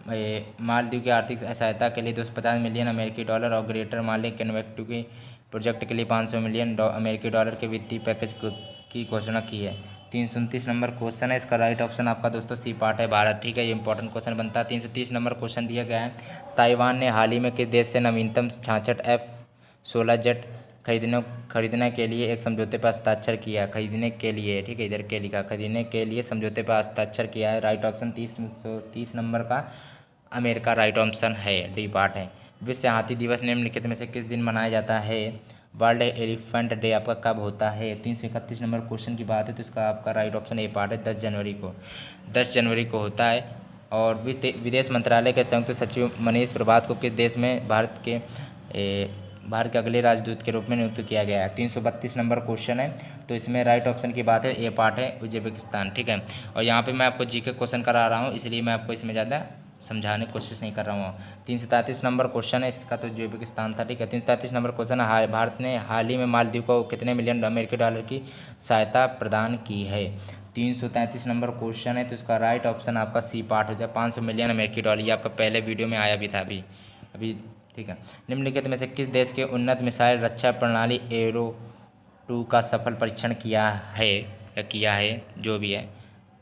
मालदीव की आर्थिक सहायता के लिए 250 मिलियन अमेरिकी डॉलर और ग्रेटर माले कनेक्टिविटी प्रोजेक्ट के लिए 500 मिलियन अमेरिकी डॉलर के वित्तीय पैकेज की घोषणा की है। 329 नंबर क्वेश्चन है, इसका राइट ऑप्शन आपका दोस्तों सी पार्ट है, भारत, ठीक है। ये इंपॉर्टेंट क्वेश्चन बनता है। 330 नंबर क्वेश्चन दिया गया है, ताइवान ने हाल ही में किस देश से नवीनतम 66 F-16 जेट खरीदने के लिए एक समझौते पर हस्ताक्षर किया। खरीदने के लिए, ठीक है, इधर के लिखा, खरीदने के लिए समझौते पर हस्ताक्षर किया है। राइट ऑप्शन 330 नंबर का अमेरिका राइट ऑप्शन है, डी पार्ट है। विश्व हाथी दिवस निम्नलिखित में से किस दिन मनाया जाता है। वर्ल्ड एलिफेंट डे आपका कब होता है। 331 नंबर क्वेश्चन की बात है तो इसका आपका राइट ऑप्शन ए पार्ट है, 10 जनवरी को होता है। और विदेश मंत्रालय के संयुक्त सचिव मनीष प्रभात को किस देश में भारत के अगले राजदूत के रूप में नियुक्त किया गया है। 332 नंबर क्वेश्चन है तो इसमें राइट ऑप्शन की बात है, ए पार्ट है, उज्बेकिस्तान, ठीक है। और यहाँ पे मैं आपको जीके क्वेश्चन करा रहा हूँ, इसलिए मैं आपको इसमें ज़्यादा समझाने की कोशिश नहीं कर रहा हूँ। 333 नंबर क्वेश्चन है, इसका तो उज्बेकिस्तान था, ठीक है। 333 नंबर क्वेश्चन है, भारत ने हाल ही में मालदीव को कितने मिलियन अमेरिकी डॉलर की सहायता प्रदान की है। 333 नंबर क्वेश्चन है तो इसका राइट ऑप्शन आपका सी पार्ट हो जाए, 500 मिलियन अमेरिकी डॉलर। ये आपका पहले वीडियो में आया भी था अभी, ठीक है। निम्नलिखित में से किस देश के उन्नत मिसाइल रक्षा प्रणाली एरो 2 का सफल परीक्षण किया है, जो भी है।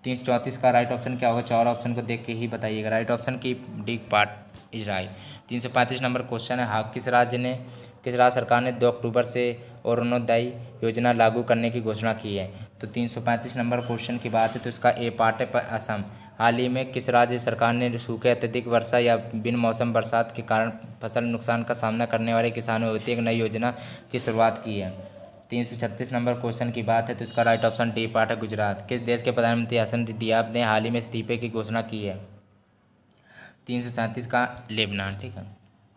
334 का राइट ऑप्शन क्या होगा, 4 ऑप्शन को देख के ही बताइएगा। राइट ऑप्शन की D part Israel. 335 number question है, किस राज्य सरकार ने 2 अक्टूबर से अरुणोदय योजना लागू करने की घोषणा की है। तो 335 नंबर क्वेश्चन की बात है तो इसका ए पार्ट है, असम। हाल ही में किस राज्य सरकार ने सूखे, अत्यधिक वर्षा या बिन मौसम बरसात के कारण फसल नुकसान का सामना करने वाले किसानों हेतु एक नई योजना की शुरुआत की है। 336 नंबर क्वेश्चन की बात है तो इसका राइट ऑप्शन डी पार्ट है, गुजरात। किस देश के प्रधानमंत्री हसन दियाब ने हाल ही में इस्तीफे की घोषणा की है। 337 का लेबनान, ठीक है।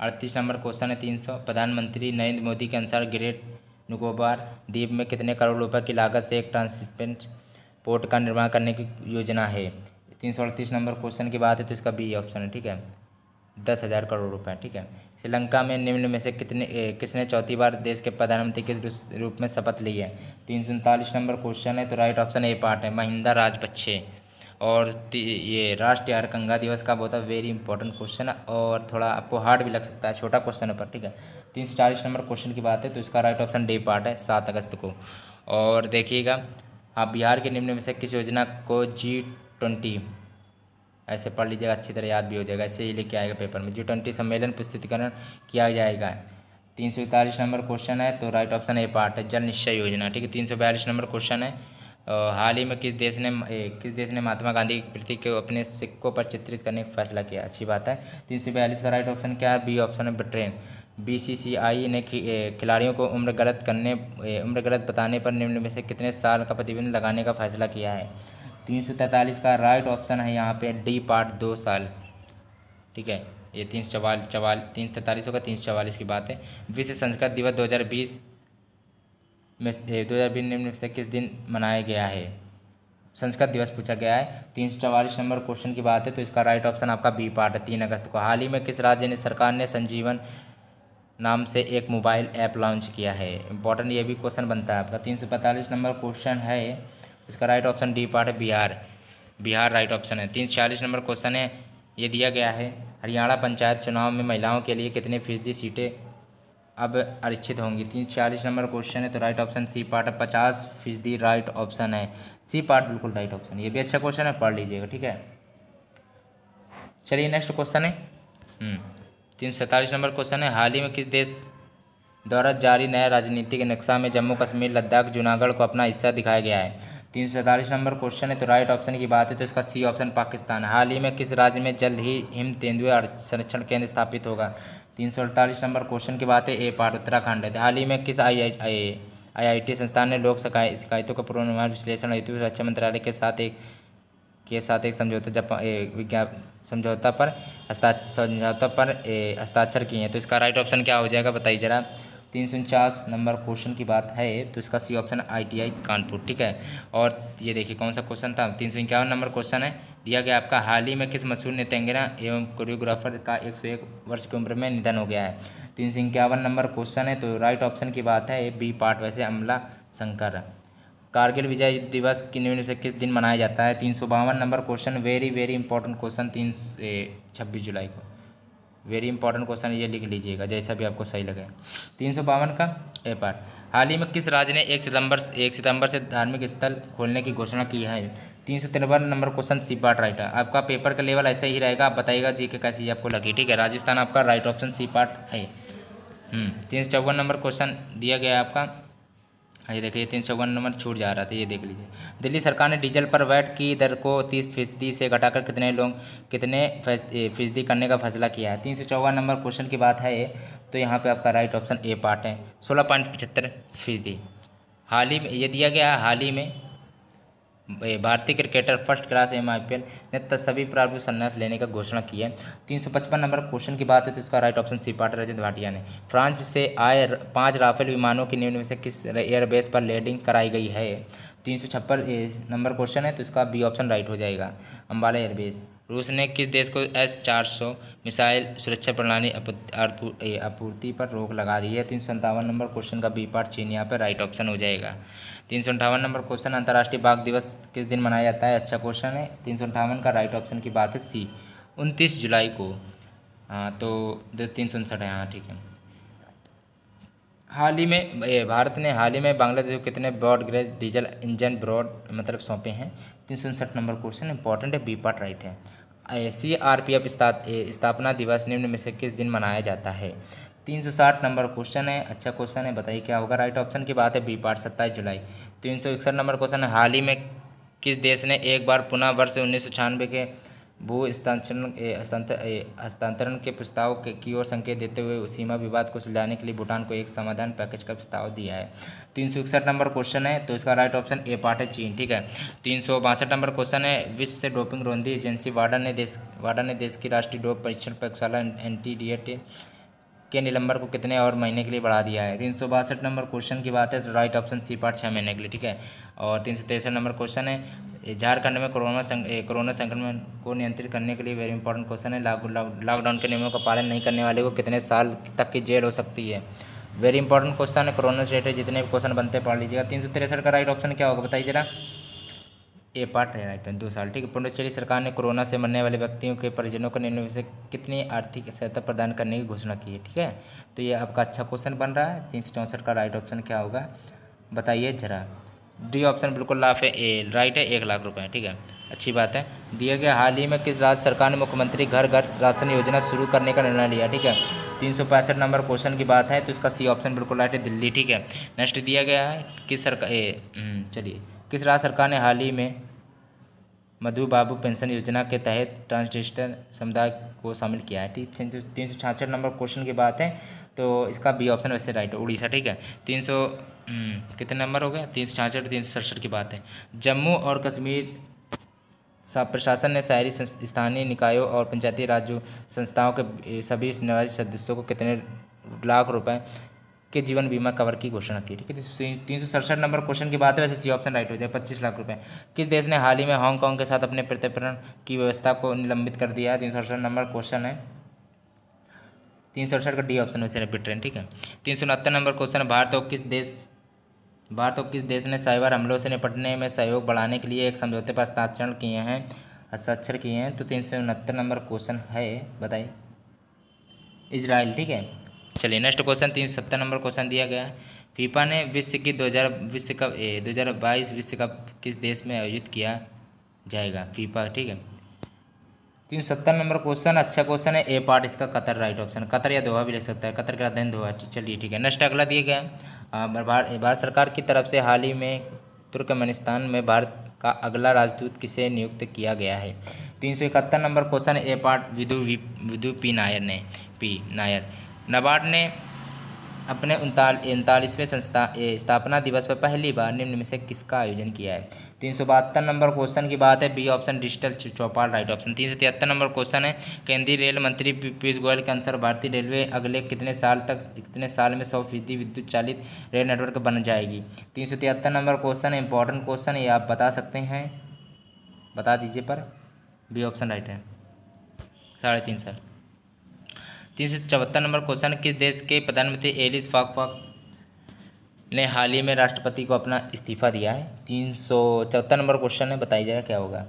38 नंबर क्वेश्चन है 300, प्रधानमंत्री नरेंद्र मोदी के अनुसार ग्रेट निकोबार द्वीप में कितने करोड़ रुपए की लागत से एक ट्रांसशिपमेंट पोर्ट का निर्माण करने की योजना है। 338 नंबर क्वेश्चन की बात है तो इसका बी ऑप्शन है, ठीक है, 10,000 करोड़ रुपए, ठीक है। श्रीलंका में निम्न में से किसने चौथी बार देश के प्रधानमंत्री के रूप में शपथ ली है। 339 नंबर क्वेश्चन है तो राइट ऑप्शन ए पार्ट है, महिंदा राजपक्षे। और ये राष्ट्रीय हरकंघा दिवस कब होता है, वेरी इंपॉर्टेंट क्वेश्चन है और थोड़ा आपको हार्ड भी लग सकता है, छोटा क्वेश्चन है पर ठीक है। 340 नंबर क्वेश्चन की बात है तो इसका राइट ऑप्शन डी पार्ट है, 7 अगस्त को। और देखिएगा आप बिहार के निम्न में से किस योजना को G20, ऐसे पढ़ लीजिएगा, अच्छी तरह याद भी हो जाएगा, ऐसे ही लेके आएगा पेपर में, G20 सम्मेलन प्रस्तुतिकरण किया जाएगा। 341 नंबर क्वेश्चन है तो राइट ऑप्शन ए पार्ट है, जल निश्चय योजना, ठीक है। 342 नंबर क्वेश्चन है, हाल ही में किस देश ने महात्मा गांधी की प्रतीक को अपने सिक्कों पर चित्रित करने का फैसला किया, अच्छी बात है। 342 का राइट ऑप्शन क्या है, बी ऑप्शन है ब्रिटेन। BCCI ने खिलाड़ियों को उम्र गलत बताने पर निम्न में से कितने साल का प्रतिबंध लगाने का फैसला किया है। 343 का राइट ऑप्शन है यहाँ पे डी पार्ट, 2 साल, ठीक है। ये 343 होगा, 344 की बात है। विश्व संस्कृत दिवस 2020 में 2020 निम्न में से किस दिन मनाया गया है, संस्कृत दिवस पूछा गया है। 344 नंबर क्वेश्चन की बात है तो इसका राइट ऑप्शन आपका बी पार्ट है, 3 अगस्त को। हाल ही में किस राज्य ने सरकार ने संजीवन नाम से एक मोबाइल ऐप लॉन्च किया है, इंपॉर्टेंट ये भी क्वेश्चन बनता है आपका। 345 नंबर क्वेश्चन है, इसका राइट ऑप्शन डी पार्ट है, बिहार राइट ऑप्शन है। 346 नंबर क्वेश्चन है, ये दिया गया है, हरियाणा पंचायत चुनाव में महिलाओं के लिए कितने फीसदी सीटें अब आरक्षित होंगी। 346 नंबर क्वेश्चन है तो राइट ऑप्शन सी पार्ट है, 50% राइट ऑप्शन है, सी पार्ट बिल्कुल राइट ऑप्शन। ये भी अच्छा क्वेश्चन है, पढ़ लीजिएगा, ठीक है। चलिए नेक्स्ट क्वेश्चन है 347 नंबर क्वेश्चन है, हाल ही में किस देश द्वारा जारी नया राजनीतिक नक्शा में जम्मू कश्मीर, लद्दाख, जूनागढ़ को अपना हिस्सा दिखाया गया है। 347 नंबर क्वेश्चन है तो राइट ऑप्शन की बात है तो इसका सी ऑप्शन पाकिस्तान। हाल ही में किस राज्य में जल्द ही हिम तेंदुए संरक्षण केंद्र स्थापित होगा। 348 नंबर क्वेश्चन की बात है, ए पार्ट उत्तराखंड है। हाल ही में किस IIT संस्थान ने लोक शिकायतों का पूर्वानुमान विश्लेषण हेतु रक्षा मंत्रालय के साथ एक समझौता पर हस्ताक्षर किए हैं, तो इसका राइट ऑप्शन क्या हो जाएगा बताइए जरा। 349 नंबर क्वेश्चन की बात है तो इसका सी ऑप्शन ITI कानपुर, ठीक है। और ये देखिए कौन सा क्वेश्चन था, 351 नंबर क्वेश्चन है, दिया गया आपका, हाल ही में किस मशहूर नृत्यांगना एवं कोरियोग्राफर का 101 वर्ष की उम्र में निधन हो गया है। 351 नंबर क्वेश्चन है तो राइट ऑप्शन की बात है बी पार्ट, वैसे अमला शंकर। कारगिल विजय दिवस निम्न से किस दिन मनाया जाता है। 352 number question, very important question, 26 जुलाई को, वेरी इंपॉर्टेंट क्वेश्चन, ये लिख लीजिएगा जैसा भी आपको सही लगे। 352 का ए पार्ट, हाल ही में किस राज्य ने 1 सितंबर से धार्मिक स्थल खोलने की घोषणा की है। 353 number question, C part right है। आपका पेपर का लेवल ऐसे ही रहेगा, आप बताइएगा जी के कैसी आपको लगी, ठीक है। राजस्थान आपका राइट ऑप्शन सी पार्ट है। 354 नंबर क्वेश्चन दिया गया है आपका, ये देखिए 354 नंबर छूट जा रहा था, ये देख लीजिए। दिल्ली सरकार ने डीजल पर वैट की दर को 30% से घटाकर कितने फीसदी करने का फैसला किया है। 354 नंबर क्वेश्चन की बात है तो यहाँ पे आपका राइट ऑप्शन ए पार्ट है, 16.75%। हाल ही में ये दिया गया है, हाल ही में भारतीय क्रिकेटर फर्स्ट क्लास MIPL ने सभी प्रारूप संन्यास लेने का घोषणा की है। 355 नंबर क्वेश्चन की बात है तो इसका राइट ऑप्शन सी पार्ट, रजत भाटिया ने। फ्रांस से आए 5 राफेल विमानों की निम्न में से किस एयरबेस पर लैंडिंग कराई गई है। 356 नंबर क्वेश्चन है तो इसका बी ऑप्शन राइट हो जाएगा, अम्बाला एयरबेस। रूस ने किस देश को S-400 मिसाइल सुरक्षा प्रणाली आपूर्ति पर रोक लगा दी है। 357 नंबर क्वेश्चन का बी पार्ट, चीन, यहाँ पर राइट ऑप्शन हो जाएगा। 358 नंबर क्वेश्चन, अंतर्राष्ट्रीय बाघ दिवस किस दिन मनाया जाता है, अच्छा क्वेश्चन है। 358 का राइट ऑप्शन की बात है सी, 29 जुलाई को। हाँ तो 359 है, हाँ ठीक है। हाल ही में भारत ने हाल ही में बांग्लादेश को कितने ब्रॉडगेज डीजल इंजन मतलब सौंपे हैं। 359 नंबर क्वेश्चन इंपॉर्टेंट है, बी पार्ट राइट है। CRPF स्थापना दिवस निम्न में से किस दिन मनाया जाता है। 360 नंबर क्वेश्चन है, अच्छा क्वेश्चन है, बताइए क्या होगा। राइट ऑप्शन की बात है बी पार्ट, 27 जुलाई। 361 नंबर क्वेश्चन है, हाल ही में किस देश ने एक बार पुनः वर्ष 1996 के भू हस्तांतरण के प्रस्ताव की ओर संकेत देते हुए सीमा विवाद को सुलझाने के लिए भूटान को एक समाधान पैकेज का प्रस्ताव दिया है। 361 नंबर क्वेश्चन है तो इसका राइट ऑप्शन ए पार्ट है, चीन, ठीक है। 362 नंबर क्वेश्चन है, विश्व से डोपिंग रोधी एजेंसी वाडा ने देश की राष्ट्रीय डोप परीक्षण प्रयोगशाला NTDA के निलंबन को कितने और महीने के लिए बढ़ा दिया है। 362 नंबर क्वेश्चन की बात है तो राइट ऑप्शन सी पार्ट, 6 महीने के लिए, ठीक है। और 363 नंबर क्वेश्चन है, झारखंड में कोरोना संक्रमण को नियंत्रित करने के लिए वेरी इंपॉर्टेंट क्वेश्चन है, लॉकडाउन के नियमों का पालन नहीं करने वाले को कितने साल तक की जेल हो सकती है। वेरी इंपॉर्टेंट क्वेश्चन है, कोरोना से रिलेटेड जितने भी क्वेश्चन बनते हैं पढ़ लीजिएगा। 363 का राइट ऑप्शन क्या होगा बताइए जरा। ए पार्ट है राइट है, 2 साल, ठीक है। पुडुचेरी सरकार ने कोरोना से मरने वाले व्यक्तियों के परिजनों को निम्न में से कितनी आर्थिक सहायता प्रदान करने की घोषणा की है, ठीक है। तो ये आपका अच्छा क्वेश्चन बन रहा है। 364 का राइट ऑप्शन क्या होगा बताइए जरा। डी ऑप्शन बिल्कुल लाफ है, ए राइट है, 1 लाख रुपये, ठीक है, अच्छी बात है। दिया गया हाल ही में किस राज्य सरकार ने मुख्यमंत्री घर घर राशन योजना शुरू करने का निर्णय लिया, ठीक है। 365 नंबर क्वेश्चन की बात है तो इसका सी ऑप्शन बिल्कुल राइट है, दिल्ली, ठीक है। नेक्स्ट दिया गया है किस सरकार चलिए किस राज्य सरकार ने हाल ही में मधु बाबू पेंशन योजना के तहत ट्रांसजेंडर समुदाय को शामिल किया है, ठीक। 366 नंबर क्वेश्चन की बात है तो इसका बी ऑप्शन वैसे राइट है, उड़ीसा, ठीक है। 300 कितने नंबर हो गया 366 367 की बात है। जम्मू और कश्मीर प्रशासन ने शहरी स्थानीय निकायों और पंचायती राज संस्थाओं के सभी निर्वाचित सदस्यों को कितने लाख रुपए के जीवन बीमा कवर की घोषणा की, ठीक है। 367 नंबर क्वेश्चन की बात है वैसे सी ऑप्शन राइट हो जाए, 25 लाख रुपए। किस देश ने हाल ही में हांगकांग के साथ अपने प्रत्यर्पण की व्यवस्था को निलंबित कर दिया है, 367 नंबर क्वेश्चन है। 367 का डी ऑप्शन वैसे रिपीट ट्रेन, ठीक है। 369 नंबर क्वेश्चन है भारत और किस देश ने साइबर हमलों से निपटने में सहयोग बढ़ाने के लिए एक समझौते पर हस्ताक्षर किए हैं। तो 369 नंबर क्वेश्चन है बताइए, इजराइल, ठीक है। चलिए नेक्स्ट क्वेश्चन 370 नंबर क्वेश्चन दिया गया है। फीफा ने विश्व की 2022 विश्व कप किस देश में आयोजित किया जाएगा, फीफा, ठीक है। 370 नंबर क्वेश्चन अच्छा क्वेश्चन है, ए पार्ट इसका कतर राइट ऑप्शन, कतर या दोहा भी ले सकता है, कतर का राजधानी दोहा, चलिए ठीक है। नेक्स्ट अगला दिया गया भारत सरकार की तरफ से हाल ही में तुर्कमेनिस्तान में भारत का अगला राजदूत किसे नियुक्त किया गया है। 371 नंबर क्वेश्चन ए पार्ट विदु पी नायर। नाबार्ड ने अपने 39वें स्थापना दिवस पर पहली बार निम्न में से किसका आयोजन किया है। 372 नंबर क्वेश्चन की बात है, बी ऑप्शन डिजिटल चौपाल राइट ऑप्शन। 373 नंबर क्वेश्चन है केंद्रीय रेल मंत्री पीयूष गोयल के अनुसार भारतीय रेलवे अगले कितने साल में 100% विद्युत चालित रेल नेटवर्क बन जाएगी। 373 नंबर क्वेश्चन है, इंपॉर्टेंट क्वेश्चन है, ये आप बता सकते हैं, बता दीजिए पर बी ऑप्शन राइट है, 3.5 साल। 374 नंबर क्वेश्चन, किस देश के प्रधानमंत्री एलिस फाकफाक ने हाल ही में राष्ट्रपति को अपना इस्तीफा दिया है। 374 नंबर क्वेश्चन है, बताइए जरा क्या होगा।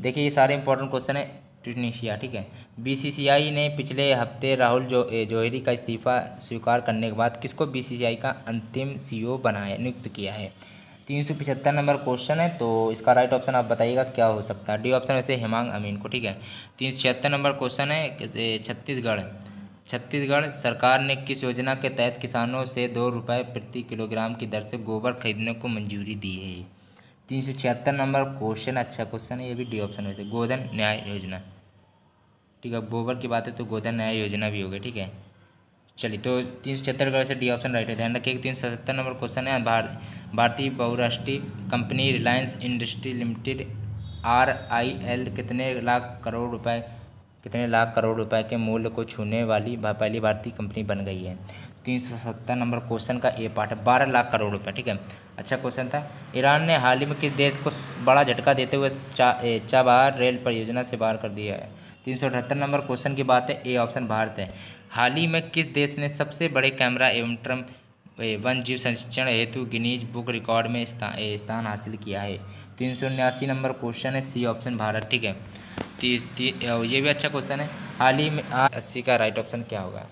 देखिए ये सारे इंपॉर्टेंट क्वेश्चन है, ट्यूनीशिया, ठीक है। बीसीसीआई ने पिछले हफ्ते राहुल जौहरी का इस्तीफा स्वीकार करने के बाद किसको बीसीसीआई का अंतिम सीईओ नियुक्त किया है। 375 नंबर क्वेश्चन है तो इसका राइट ऑप्शन आप बताइएगा क्या हो सकता है। डी ऑप्शन वैसे हेमांग अमीन को, ठीक है। 376 नंबर क्वेश्चन है छत्तीसगढ़ सरकार ने किस योजना के तहत किसानों से 2 रुपये प्रति किलोग्राम की दर से गोबर खरीदने को मंजूरी दी है। 376 नंबर क्वेश्चन अच्छा क्वेश्चन है, ये भी डी ऑप्शन है, गोधन न्याय योजना, ठीक है। गोबर की बात है तो गोधन न्याय योजना भी होगी, ठीक है। चलिए तो 376 का वैसे डी ऑप्शन राइट है, ध्यान रखिए। 377 नंबर क्वेश्चन है भारतीय बहुराष्ट्रीय company Reliance industry limited RIL कितने लाख करोड़ रुपए के मूल्य को छूने वाली पहली भारतीय कंपनी बन गई है। 370 नंबर क्वेश्चन का ए पार्ट है, 12 लाख करोड़ रुपए, ठीक है, अच्छा क्वेश्चन था। ईरान ने हाल ही में किस देश को बड़ा झटका देते हुए चाबहार रेल परियोजना से बाहर कर दिया है। 378 नंबर क्वेश्चन की बात है, ए ऑप्शन भारत है। हाल ही में किस देश ने सबसे बड़े कैमरा एवं वन जीव संरक्षण हेतु गिनीज बुक रिकॉर्ड में स्थान हासिल किया है। 379 नंबर क्वेश्चन है, सी ऑप्शन भारत, ठीक है। ये भी अच्छा क्वेश्चन है। हाल ही में 80 का राइट ऑप्शन क्या होगा।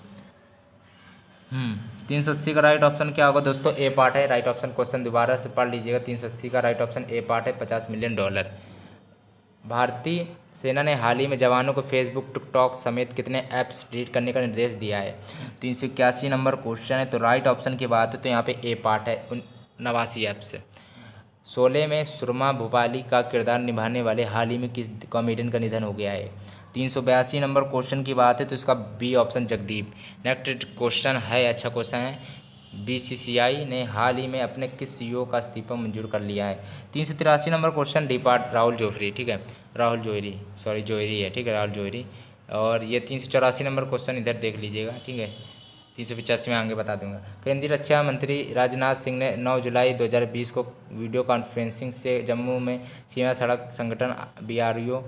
380 का राइट ऑप्शन क्या होगा दोस्तों, ए पार्ट है राइट ऑप्शन। क्वेश्चन दोबारा से पढ़ लीजिएगा। 380 का राइट ऑप्शन ए पार्ट है, $50 मिलियन। भारतीय सेना ने हाल ही में जवानों को फेसबुक टिकटॉक समेत कितने ऐप्स डिलीट करने का निर्देश दिया है। 381 नंबर क्वेश्चन है तो राइट ऑप्शन की बात है तो यहाँ पे ए पार्ट है, 89 ऐप्स। शोले में सुरमा भोपाली का किरदार निभाने वाले हाल ही में किस कॉमेडियन का निधन हो गया है। 382 नंबर क्वेश्चन की बात है तो इसका B option Jagdeep. Next question है, अच्छा क्वेश्चन है, बीसीसीआई ने हाल ही में अपने किस सीईओ का इस्तीफा मंजूर कर लिया है। 383 number question D part Rahul Jauhari, ठीक है, जौहरी है, ठीक है, राहुल जौहरी। और ये 384 नंबर क्वेश्चन इधर देख लीजिएगा, ठीक है। 385 में आगे बता दूंगा। केंद्रीय रक्षा मंत्री राजनाथ सिंह ने 9 जुलाई 2020 को वीडियो कॉन्फ्रेंसिंग से जम्मू में सीमा सड़क संगठन BRO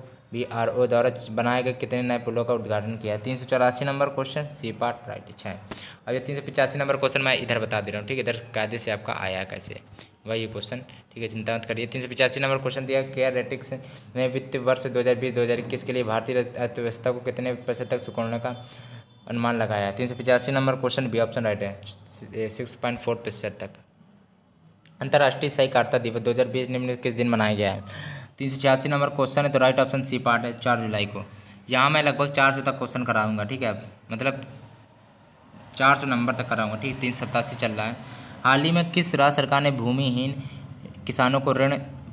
द्वारा बनाए गए कितने नए पुलों का उद्घाटन किया है। 384 number question C part right, अच्छा है। अब ये 385 नंबर क्वेश्चन मैं इधर बता दे रहा हूँ, ठीक है, इधर कायदे से आपका आया कैसे। वही क्वेश्चन, ठीक है, चिंता मत करिए। 385 नंबर क्वेश्चन दिया, केयर रेटिक्स ने वित्त वर्ष 2020-2021 के लिए भारतीय अर्थव्यवस्था को कितने प्रतिशत तक सिकुड़ने का अनुमान लगाया है। 385 number question B option right है, 6.4% तक। अंतर्राष्ट्रीय सहकारिता दिवस 2020 निम्न किस दिन मनाया गया है। 386 नंबर क्वेश्चन है, तो राइट ऑप्शन सी पार्ट है, 4 जुलाई को। यहाँ मैं लगभग 400 तक क्वेश्चन कराऊंगा, ठीक है, मतलब 400 नंबर तक कराऊंगा, ठीक है। 387 चल रहा है। हाल ही में किस राज्य सरकार ने भूमिहीन किसानों को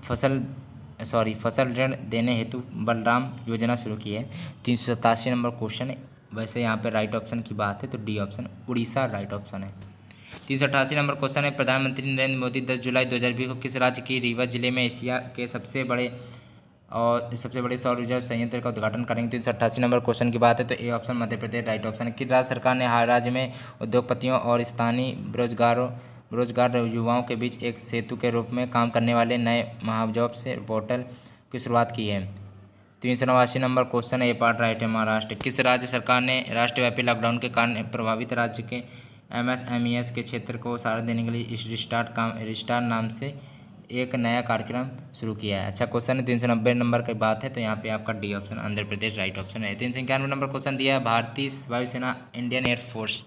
फसल ऋण देने हेतु बलराम योजना शुरू की है। 387 नंबर क्वेश्चन है। वैसे यहाँ पे राइट ऑप्शन की बात है तो D option Orissa right option है। 388 नंबर क्वेश्चन है, प्रधानमंत्री नरेंद्र मोदी 10 जुलाई 2020 को किस राज्य की रीवा जिले में एशिया के सबसे बड़े सौर ऊर्जा संयंत्र का उद्घाटन करेंगे। 388 नंबर क्वेश्चन की बात है तो A option Madhya Pradesh right option है। किस राज्य सरकार ने हाल राज्य में उद्योगपतियों और स्थानीय बेरोजगार युवाओं के बीच एक सेतु के रूप में काम करने वाले नए महाजॉब से पोर्टल की शुरुआत की है। 389 नंबर क्वेश्चन है, ए पार्ट राइट है, महाराष्ट्र। किस राज्य सरकार ने राष्ट्रव्यापी लॉकडाउन के कारण प्रभावित राज्य के MSMEs के क्षेत्र को सहारा देने के लिए रिस्टार्ट नाम से एक नया कार्यक्रम शुरू किया है। अच्छा क्वेश्चन है, 390 नंबर की बात है तो यहाँ पे आपका D option Andhra Pradesh right option है। 391 नंबर क्वेश्चन दिया है, भारतीय वायुसेना इंडियन एयरफोर्स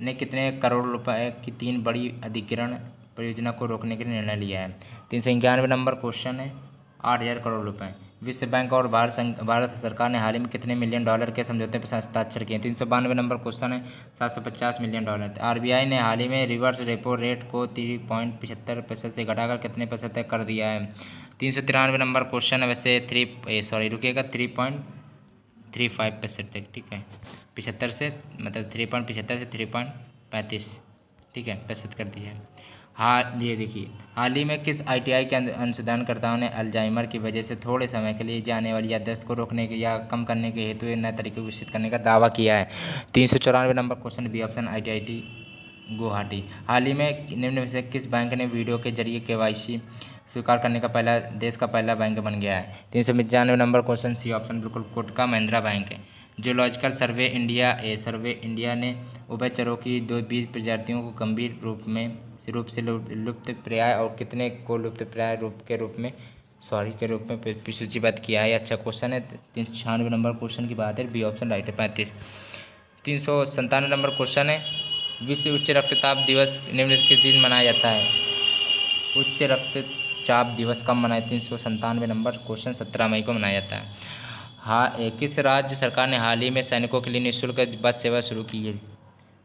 ने कितने करोड़ रुपए की 3 बड़ी अधिग्रहण परियोजना को रोकने के लिए निर्णय लिया है। 391 नंबर क्वेश्चन है, 8000 करोड़ रुपए। विश्व बैंक और भारत सरकार ने हाल ही में कितने मिलियन डॉलर के समझौते पर हस्ताक्षर किए। 392 नंबर क्वेश्चन है, 750 मिलियन डॉलर। RBI ने हाल ही में रिवर्स रेपो रेट को 3.75% से घटाकर कितने प्रतिशत तक कर दिया है। 393 नंबर क्वेश्चन है, वैसे 3.35% तक, ठीक है, 75 से मतलब 3.75 से 3.35, ठीक है, प्रतिशत कर दिया है। हाँ ये देखिए, हाल ही में किस ITI के अनुसंधानकर्ताओं ने अल्जाइमर की वजह से थोड़े समय के लिए जाने वाली याददाश्त को रोकने के या कम करने के हेतु एक नए तरीके को विकसित करने का दावा किया है। 394 number question B option IIT Guwahati. हाल ही में निम्न में से किस बैंक ने वीडियो के जरिए KYC स्वीकार करने का देश का पहला बैंक बन गया है। 395 नंबर क्वेश्चन सी ऑप्शन बिल्कुल कोटक महिंद्रा बैंक है। जियोलॉजिकल सर्वे इंडिया ने उभयचरों की 20 प्रजातियों को गंभीर रूप से लुप्तप्राय और कितने को लुप्तप्राय के रूप में सूचीबद्ध किया है। अच्छा क्वेश्चन है, 396 नंबर क्वेश्चन की बात है, बी ऑप्शन राइट है, 35। 397 नंबर क्वेश्चन है, विश्व उच्च रक्तचाप दिवस निम्न किस दिन मनाया जाता है। उच्च रक्तचाप दिवस कब मनाया। 397 नंबर क्वेश्चन 17 मई को मनाया जाता है। हाँ, किस राज्य सरकार ने हाल ही में सैनिकों के लिए निःशुल्क बस सेवा शुरू की है।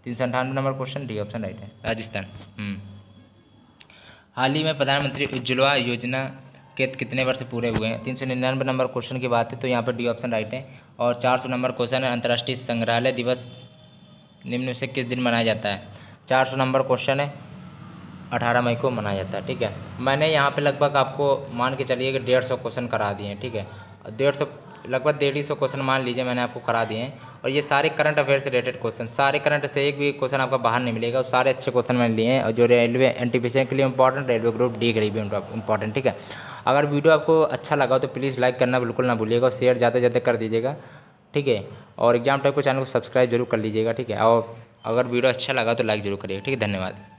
398 number question D option right है, राजस्थान। हाल ही में प्रधानमंत्री उज्ज्वला योजना के कितने वर्ष पूरे हुए हैं। 399 नंबर क्वेश्चन की बात है तो यहाँ पर डी ऑप्शन राइट है। और 400 नंबर क्वेश्चन है, अंतर्राष्ट्रीय संग्रहालय दिवस निम्न में से किस दिन मनाया जाता है। 400 नंबर क्वेश्चन है, 18 मई को मनाया जाता है, ठीक है। मैंने यहाँ पे लगभग आपको मान के चलिए कि 150 क्वेश्चन करा दिए हैं, ठीक है, लगभग 150 क्वेश्चन मान लीजिए मैंने आपको करा दिए हैं। और ये सारे करंट अफेयर से रिलेटेड क्वेश्चन, सारे करंट से एक भी क्वेश्चन आपका बाहर नहीं मिलेगा, और सारे अच्छे क्वेश्चन मैंने लिए हैं। और जो रेलवे NTPC के लिए इंपॉर्टेंट, रेलवे ग्रुप D के लिए भी इंपॉर्टेंट, ठीक है। अगर वीडियो आपको अच्छा लगा तो प्लीज़ लाइक करना बिल्कुल ना भूलिएगा, और शेयर ज़्यादा से ज़्यादा कर दीजिएगा, ठीक है। और एग्जाम टाइप को चैनल को सब्सक्राइब जरूर कर लीजिएगा, ठीक है। और अगर वीडियो अच्छा लगा तो लाइक जरूर करिएगा, ठीक है। धन्यवाद।